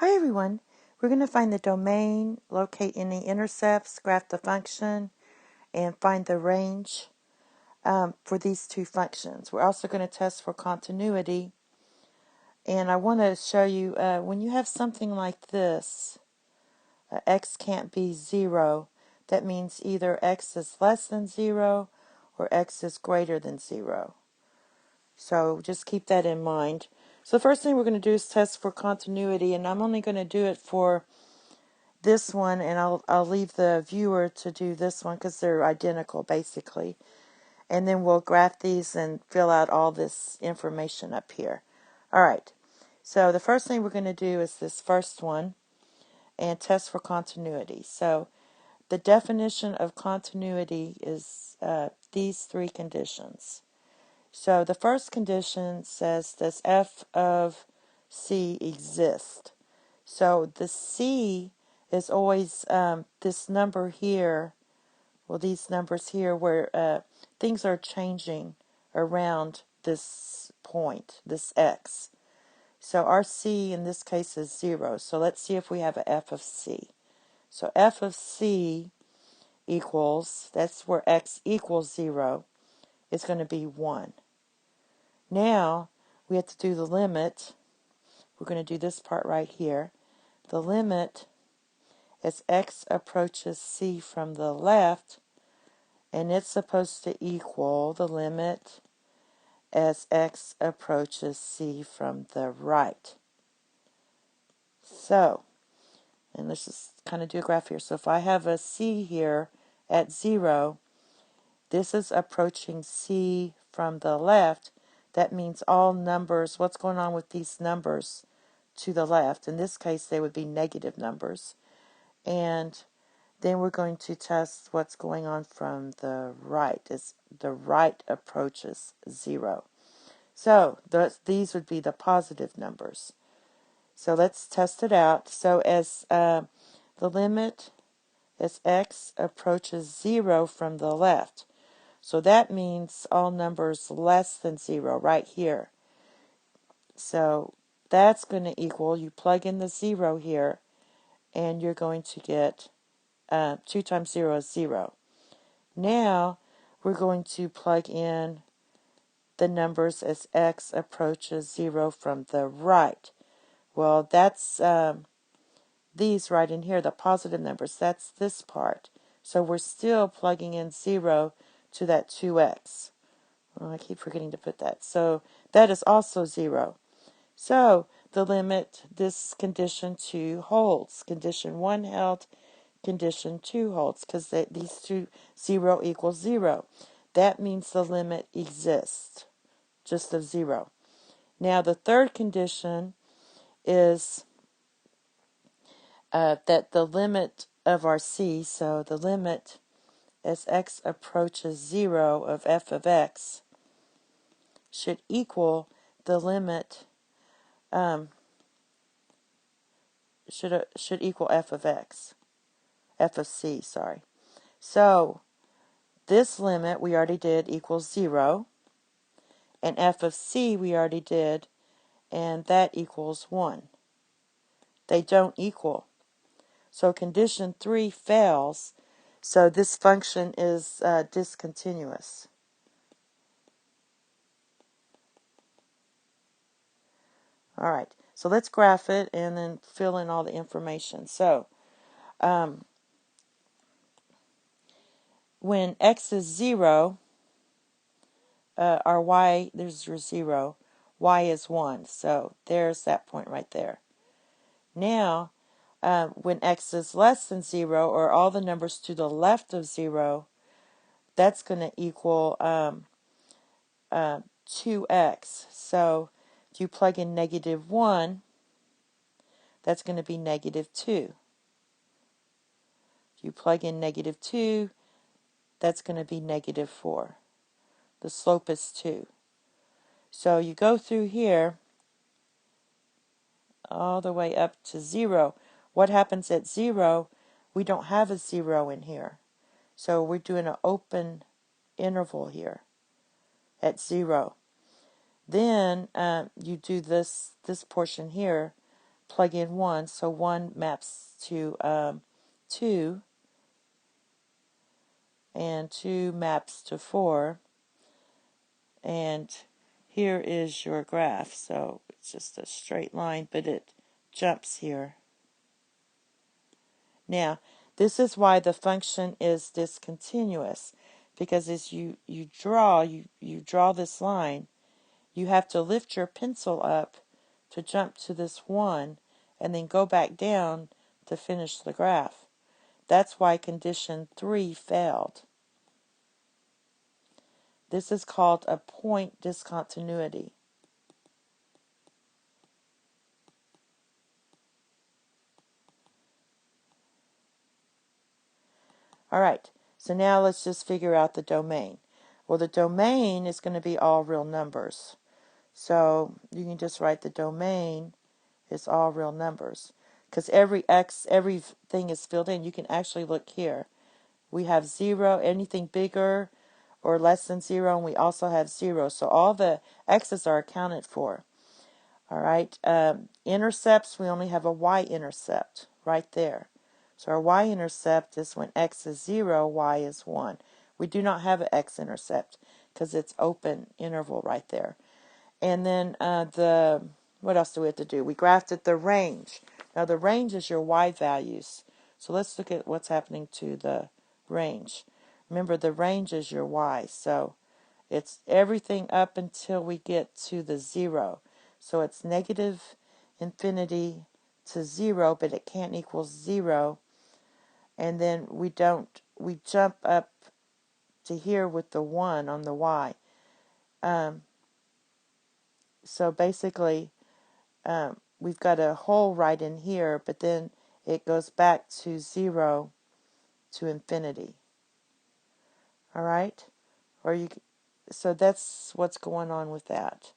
Hi everyone. We're going to find the domain, locate any intercepts, graph the function, and find the range for these two functions. We're also going to test for continuity. And I want to show you when you have something like this, x can't be 0. That means either x is less than 0 or x is greater than 0. So just keep that in mind. So the first thing we're going to do is test for continuity, and I'm only going to do it for this one, and I'll leave the viewer to do this one because they're identical basically. And then we'll graph these and fill out all this information up here. Alright, so the first thing we're going to do is this first one and test for continuity. So the definition of continuity is these three conditions. So the first condition says, does f of c exist? So the c is always this number here, well, these numbers here where things are changing around this point, this x. So our c in this case is 0. So let's see if we have a f of c. So f of c equals, that's where x equals 0, is going to be 1. Now we have to do the limit. We're going to do this part right here. The limit as x approaches c from the left, and it's supposed to equal the limit as x approaches c from the right. So, and let's just kind of do a graph here. So if I have a c here at 0, this is approaching c from the left. That means all numbers, what's going on with these numbers to the left? In this case, they would be negative numbers. And then we're going to test what's going on from the right as the right approaches 0. So these would be the positive numbers. So let's test it out. So as the limit as x approaches 0 from the left. So that means all numbers less than 0 right here. So that's going to equal, you plug in the 0 here, and you're going to get 2 times 0 is 0. Now we're going to plug in the numbers as x approaches 0 from the right. Well, that's these right in here, the positive numbers. That's this part. So we're still plugging in 0 to that 2x. Oh, I keep forgetting to put that. So that is also 0. So the limit, this condition 2 holds. Condition 1 held. Condition 2 holds because these two, 0 equals 0. That means the limit exists, just of 0. Now the third condition is that the limit of our c, so the limit as x approaches 0 of f of x should equal the limit, should equal f of x, f of c, sorry. So this limit we already did equals 0, and f of c we already did, and that equals 1. They don't equal. So condition 3 fails, so this function is discontinuous. All right, so let's graph it and then fill in all the information. So when x is 0, our y, there's your 0, y is 1. So there's that point right there. Now, when x is less than 0, or all the numbers to the left of 0, that's going to equal 2x. So if you plug in negative 1, that's going to be negative 2. If you plug in negative 2, that's going to be negative 4. The slope is 2. So you go through here all the way up to 0. What happens at 0? We don't have a 0 in here. So we're doing an open interval here at 0. Then you do this portion here, plug in 1, so 1 maps to 2, and 2 maps to 4, and here is your graph. So it's just a straight line, but it jumps here. Now, this is why the function is discontinuous, because as you draw this line, you have to lift your pencil up to jump to this 1, and then go back down to finish the graph. That's why condition 3 failed. This is called a point discontinuity. All right, so now let's just figure out the domain. Well, the domain is going to be all real numbers. So you can just write the domain is all real numbers. Because everything is filled in. You can actually look here. We have 0, anything bigger or less than 0, and we also have 0. So all the x's are accounted for. All right. Intercepts, we only have a y-intercept right there. So our y-intercept is when x is 0, y is 1. We do not have an x-intercept because it's open interval right there. And then what else do we have to do? We graphed the range. Now the range is your y values. So let's look at what's happening to the range. Remember, the range is your y. So it's everything up until we get to the 0. So it's negative infinity to 0, but it can't equal 0. And then we jump up to here with the 1 on the y. So basically, we've got a hole right in here, but then it goes back to 0 to infinity. All right? So that's what's going on with that,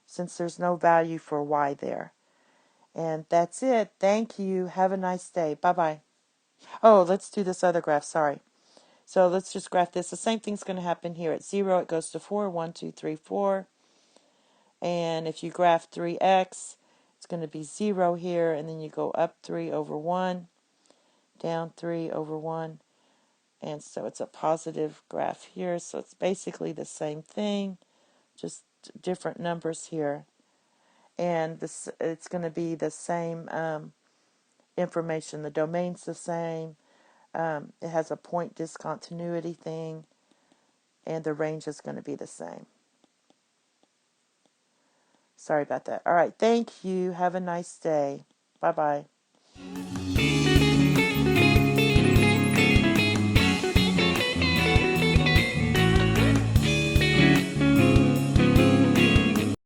since there's no value for y there. And that's it. Thank you. Have a nice day. Bye-bye. Oh, let's do this other graph. Sorry. So let's just graph this. The same thing's going to happen here. At 0, it goes to 4. 1, 2, 3, 4. And if you graph 3x, it's going to be 0 here. And then you go up 3 over 1, down 3 over 1. And so it's a positive graph here. So it's basically the same thing, just different numbers here. And it's going to be the same information. The domain's the same. It has a point discontinuity thing, and the range is going to be the same. Sorry about that. All right, thank you. Have a nice day. Bye-bye.